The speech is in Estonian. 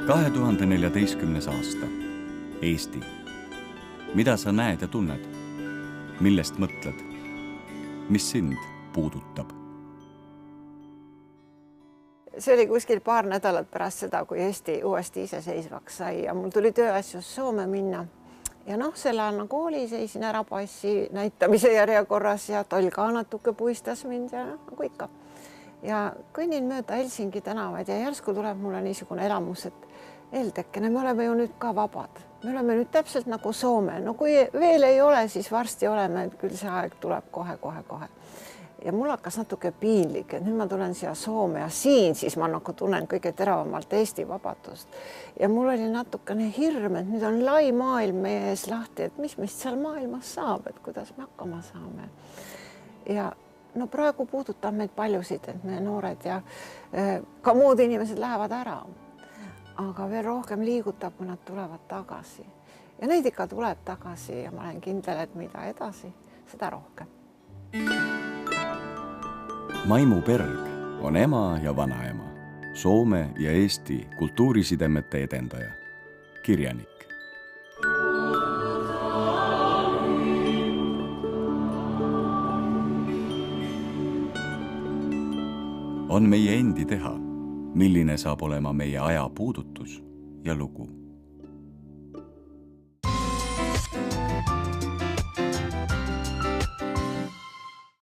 2014. aasta. Eesti. Mida sa näed ja tunned? Millest mõtled? Mis sind puudutab? See oli kuskil paar nädalat pärast seda, kui Eesti uuesti iseseisvaks sai ja mul tuli tööasjus Soome minna. Ja selle ajal kooli seisin ära passi näitamise järjekorras ja toll ka natuke puistas mind ja nagu ikka. Ja kõnnin mööda Helsingi tänavaid ja järsku tuleb mulle niisugune elamus, et Eeltekkene, me oleme ju nüüd ka vabad. Me oleme nüüd täpselt nagu Soome. No kui veel ei ole, siis varsti oleme, et küll see aeg tuleb kohe. Ja mul hakkas natuke piinlik, et nüüd ma tulen siia Soome ja siin siis ma nagu tunnen kõige teravamalt Eesti vabadust. Ja mul oli natukene hirm, et nüüd on lai maailm meie ees lahti, et mis meist seal maailmas saab, et kuidas me hakkama saame. Ja praegu puudutab meid paljusid, et me noored ja ka muud inimesed lähevad ära. Aga veel rohkem liigutab, kui nad tulevad tagasi. Ja neid ikka tuleb tagasi ja ma olen kindel, et mida edasi, seda rohkem. Maimu Berg on ema ja vanaema, Soome ja Eesti kultuurisidemete edendaja, kirjanik. On meie endi teha, milline saab olema meie aja puudutus ja lugu.